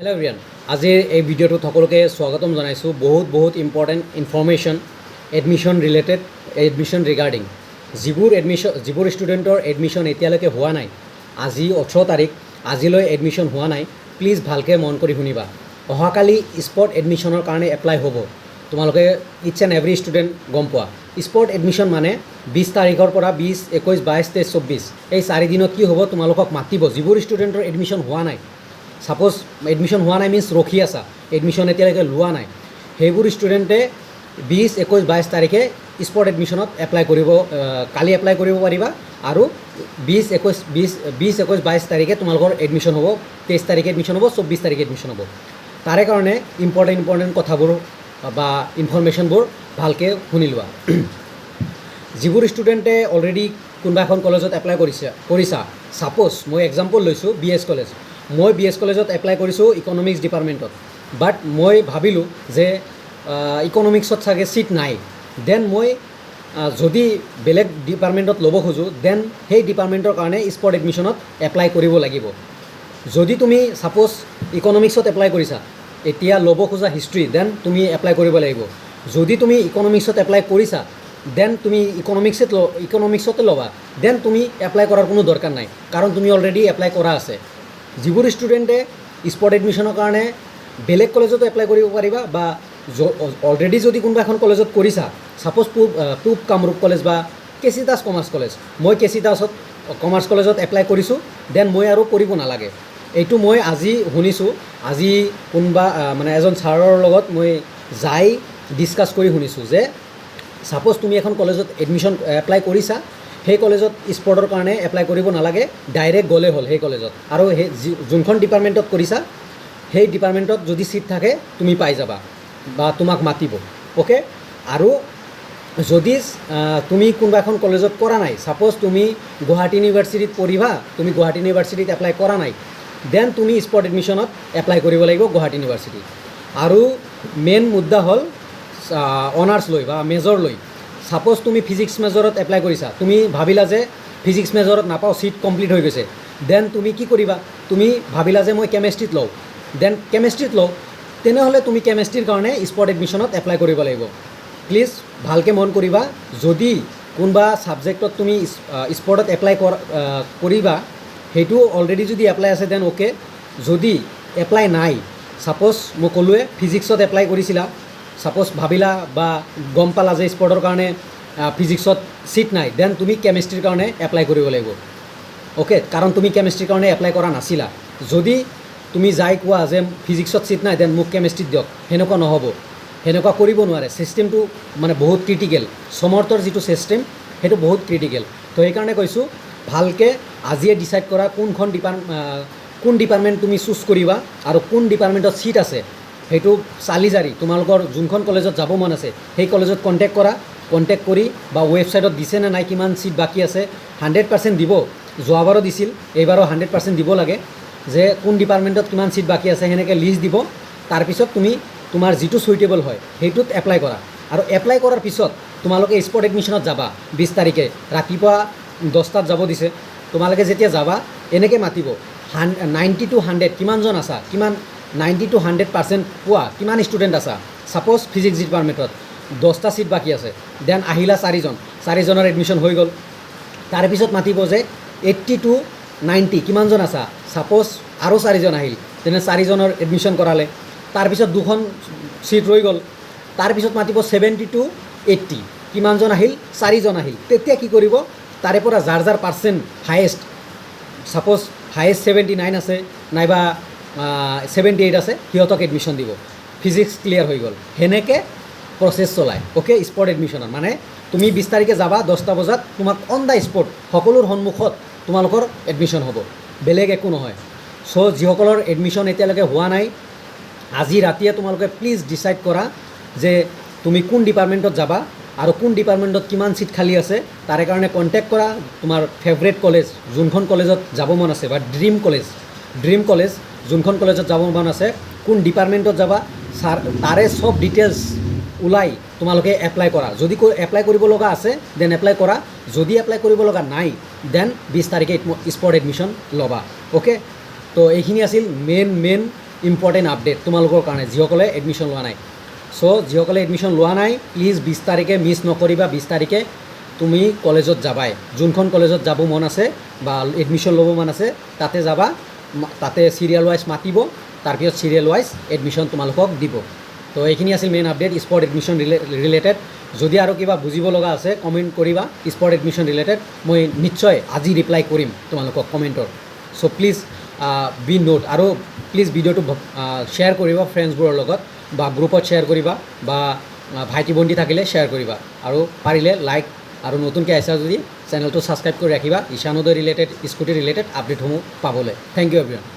Hello' everyone, আজিৰ এই ভিডিঅ'টোত সকলোকে স্বাগতম জনাইছোঁ। বহুত important information admission related, admission regarding যিবোৰ ষ্টুডেণ্টৰ এডমিশ্যন এতিয়ালৈকে হোৱা নাই, আজি 18 তাৰিখ, আজিলৈ এডমিশ্যন হোৱা নাই, প্লিজ ভালকৈ মন কৰি শুনিবা। অহাকালি স্পট এডমিশ্যনৰ কাৰণে এপ্লাই হ'ব। তোমালোকে ইটছ এণ্ড এভৰি ষ্টুডেণ্ট গম পোৱা। স্পট এডমিশ্যন মানে 20 তাৰিখৰ পৰা 20, 21, 22, 23, 24 এই 4 দিনত কি হ'ব, তোমালোকক মাতিব যিবোৰ ষ্টুডেণ্টৰ এডমিশ্যন হোৱা নাই। ছাপ'জ এডমিশ্যন হোৱা নাই মিনছ ৰখি আছা, এডমিশ্যন এতিয়ালৈকে লোৱা নাই, সেইবোৰ ষ্টুডেণ্টে 20, 21, 22 তাৰিখে স্পট এডমিশ্যনত এপ্লাই কৰিব, কালি এপ্লাই কৰিব পাৰিবা। আৰু 20, 21, 22 তাৰিখে তোমালোকৰ এডমিশ্যন হ'ব, 23 তাৰিখে এডমিশ্যন হ'ব, 24 তাৰিখে এডমিশ্যন হ'ব। তাৰে কাৰণে ইম্পৰ্টেণ্ট কথাবোৰ বা ইনফৰ্মেশ্যনবোৰ ভালকৈ শুনি লোৱা। যিবোৰ ষ্টুডেণ্টে অলৰেডি কোনোবা এখন কলেজত এপ্লাই কৰিছা, ছাপ'জ মই এক্সাম্পল লৈছোঁ BS কলেজ। মই BS কলেজত এপ্লাই কৰিছোঁ ইকনমিক্স ডিপাৰ্টমেণ্টত, বাট মই ভাবিলোঁ যে ইকনমিক্সত চাগে ছিট নাই। দেন মই যদি বেলেগ ডিপাৰ্টমেণ্টত ল'ব খোজোঁ, দেন সেই ডিপাৰ্টমেণ্টৰ কাৰণে স্পট এডমিশ্যনত এপ্লাই কৰিব লাগিব। যদি তুমি ছাপ'জ ইকনমিক্সত এপ্লাই কৰিছা, এতিয়া ল'ব খোজা হিষ্ট্ৰী, দেন তুমি এপ্লাই কৰিব লাগিব। যদি তুমি ইকনমিক্সত এপ্লাই কৰিছা, দেন তুমি ইকনমিক্সতে ল'বা, দেন তুমি এপ্লাই কৰাৰ কোনো দৰকাৰ নাই, কাৰণ তুমি অলৰেডি এপ্লাই কৰা আছে। যিবোৰ ষ্টুডেণ্টে স্পট এডমিশ্যনৰ কাৰণে বেলেগ কলেজতো এপ্লাই কৰিব পাৰিবা, বা অলৰেডি যদি কোনোবা এখন কলেজত কৰিছা, ছাপ'জ পূব কামৰূপ কলেজ বা কেচি দাস কমাৰ্চ কলেজ, মই কেচি দাসত কমাৰ্চ কলেজত এপ্লাই কৰিছোঁ, দেন মই আৰু কৰিব নালাগে। এইটো মই আজি শুনিছোঁ, আজি কোনোবা মানে এজন ছাৰৰ লগত মই যাই ডিছকাছ কৰি শুনিছোঁ যে ছাপ'জ তুমি এখন কলেজত এপ্লাই কৰিছা, সেই কলেজত স্পটৰ কাৰণে এপ্লাই কৰিব নালাগে, ডাইৰেক্ট গ'লে হ'ল সেই কলেজত। আৰু সেই যোনখন ডিপাৰ্টমেণ্টত কৰিছা, সেই ডিপাৰ্টমেণ্টত যদি ছিট থাকে তুমি পাই যাবা বা তোমাক মাতিব। অ'কে। আৰু যদি তুমি কোনোবা এখন কলেজত কৰা নাই, ছাপ'জ তুমি গুৱাহাটী ইউনিভাৰ্চিটিত পঢ়িবা, তুমি গুৱাহাটী ইউনিভাৰ্চিটিত এপ্লাই কৰা নাই, দেন তুমি স্পট এডমিশ্যনত এপ্লাই কৰিব লাগিব গুৱাহাটী ইউনিভাৰ্চিটিত। আৰু মেইন মুদ্দা হ'ল অনাৰ্ছ লৈ বা মেজৰ লৈ। ছাপ'জ তুমি ফিজিক্স মেজৰত এপ্লাই কৰিছা, তুমি ভাবিলা যে ফিজিক্স মেজৰত নাপাওঁ, ছিট কমপ্লিট হৈ গৈছে, দেন তুমি কি কৰিবা, তুমি ভাবিলা যে মই কেমেষ্ট্ৰিত লওঁ, দেন কেমেষ্ট্ৰিত লওঁ, তেনেহ'লে তুমি কেমেষ্ট্ৰিৰ কাৰণে স্পট এডমিশ্যনত এপ্লাই কৰিব লাগিব। প্লিজ ভালকৈ মন কৰিবা, যদি কোনোবা ছাবজেক্টত তুমি স্পটত এপ্লাই কৰিবা, সেইটো অলৰেডি যদি এপ্লাই আছে দেন অ'কে। যদি এপ্লাই নাই, ছাপ'জ মই ক'লোৱে ফিজিক্সত এপ্লাই কৰিছিলা, ছাপ'জ ভাবিলা বা গম পালা যে স্পটৰ কাৰণে ফিজিক্সত ছিট নাই, দেন তুমি কেমেষ্ট্ৰিৰ কাৰণে এপ্লাই কৰিব লাগিব। অ'কে, কাৰণ তুমি কেমেষ্ট্ৰিৰ কাৰণে এপ্লাই কৰা নাছিলা। যদি তুমি যাই কোৱা যে ফিজিক্সত ছিট নাই, দেন মোক কেমেষ্ট্ৰিত দিয়ক, সেনেকুৱা নহ'ব, সেনেকুৱা কৰিব নোৱাৰে। ছিষ্টেমটো মানে বহুত ক্ৰিটিকেল, সমৰ্থৰ যিটো ছিষ্টেম সেইটো বহুত ক্ৰিটিকেল। তো সেইকাৰণে কৈছোঁ, ভালকৈ আজিয়ে ডিচাইড কৰা কোন ডিপাৰ্টমেণ্ট তুমি চুজ কৰিবা আৰু কোন ডিপাৰ্টমেণ্টত ছিট আছে, সেইটো চালি জাৰি তোমালোকৰ যোনখন কলেজত যাব মন আছে সেই কলেজত কণ্টেক্ট কৰি বা ৱেবছাইটত দিছে নে নাই, কিমান ছিট বাকী আছে, 100% দিব। যোৱাবাৰো দিছিল, এইবাৰো 100% দিব লাগে, যে কোন ডিপাৰ্টমেণ্টত কিমান ছিট বাকী আছে সেনেকৈ লিষ্ট দিব। তাৰপিছত তুমি তোমাৰ যিটো চুইটেবল হয় সেইটোত এপ্লাই কৰা। আৰু এপ্লাই কৰাৰ পিছত তোমালোকে স্পট এডমিশ্যনত যাবা 20 তাৰিখে ৰাতিপুৱা 10টাত যাব দিছে। তোমালোকে যেতিয়া যাবা, এনেকৈ মাতিব 90 to 100 কিমানজন আছা, 90 to 100% পোৱা কিমান ষ্টুডেণ্ট আছা। ছাপ'জ ফিজিক্স ডিপাৰ্টমেণ্টত 10টা ছিট বাকী আছে, দেন আহিলা 4জনৰ এডমিশ্যন হৈ গ'ল। তাৰপিছত মাতিব যে 80 to 90 কিমানজন আছা, ছাপ'জ আৰু 4জন আহিল, তেনে 4জনৰ এডমিশ্যন কৰালে। তাৰপিছত 2খন ছিট ৰৈ গ'ল। তাৰপিছত মাতিব 70 to 80 কিমানজন আহিল, 4জন আহিল। তেতিয়া কি কৰিব, তাৰে পৰা যাৰ পাৰ্চেণ্ট হায়েষ্ট, ছাপ'জ হায়েষ্ট 79 আছে নাইবা 78 আছে, সিহঁতক এডমিশ্যন দিব। ফিজিক্স ক্লিয়াৰ হৈ গ'ল। সেনেকৈ প্ৰচেছ চলায়। অ'কে, স্পট এডমিশ্যনত মানে তুমি 20 তাৰিখে যাবা 10টা বজাত, তোমাক অন দ্য স্পট সকলোৰ সন্মুখত তোমালোকৰ এডমিশ্যন হ'ব, বেলেগ একো নহয়। ছ' যিসকলৰ এডমিশ্যন এতিয়ালৈকে হোৱা নাই, আজি ৰাতিয়ে তোমালোকে প্লিজ ডিচাইড কৰা যে তুমি কোন ডিপাৰ্টমেণ্টত যাবা আৰু কোন ডিপাৰ্টমেণ্টত কিমান ছিট খালী আছে। তাৰে কাৰণে কণ্টেক্ট কৰা তোমাৰ ফেভৰেট কলেজ, যোনখন কলেজত যাব মন আছে, বা ড্ৰিম কলেজ যোনখন কলেজত যাব মন আছে, কোন ডিপাৰ্টমেণ্টত যাবা, তাৰে চব ডিটেইলছ ওলাই তোমালোকে এপ্লাই কৰা। যদি এপ্লাই কৰিব লগা আছে দেন এপ্লাই কৰা, যদি এপ্লাই কৰিব লগা নাই দেন 20 তাৰিখে স্পট এডমিশ্যন ল'বা। অ'কে, তো এইখিনি আছিল মেইন ইম্পৰ্টেণ্ট আপডেট তোমালোকৰ কাৰণে যিসকলে এডমিশ্যন লোৱা নাই। চ' যিসকলে এডমিশ্যন লোৱা নাই প্লিজ 20 তাৰিখে মিছ নকৰিবা। 20 তাৰিখে তুমি কলেজত যাবাই, যোনখন কলেজত যাব মন আছে বা এডমিশ্যন ল'ব মন আছে তাতে যাবা, তাতে চিৰিয়েল ৱাইজ মাতিব, তাৰপিছত চিৰিয়েল ৱাইজ এডমিশ্যন তোমালোকক দিব। তো এইখিনি আছিল main update sport admission related. যদি আৰু কিবা বুজিব লগা আছে কমেণ্ট কৰিবা স্পৰ্ট এডমিশ্যন ৰিলেটেড, মই নিশ্চয় আজি ৰিপ্লাই কৰিম তোমালোকক কমেণ্টৰ। চ' প্লিজ বি নোট, আৰু প্লিজ ভিডিঅ'টো শ্বেয়াৰ কৰিবা ফ্ৰেণ্ডছবোৰৰ লগত, বা গ্ৰুপত শ্বেয়াৰ কৰিবা, বা ভাইটি ভণ্টি থাকিলে শ্বেয়াৰ কৰিবা, আৰু পাৰিলে লাইক, আৰু নতুনকৈ আহিছা যদি চেনেলটো ছাবস্ক্ৰাইব কৰি ৰাখিবা ঈশানোদয় ৰিলেটেড স্কুটি ৰিলেটেড আপডেটসমূহ পাবলৈ। Thank you everyone.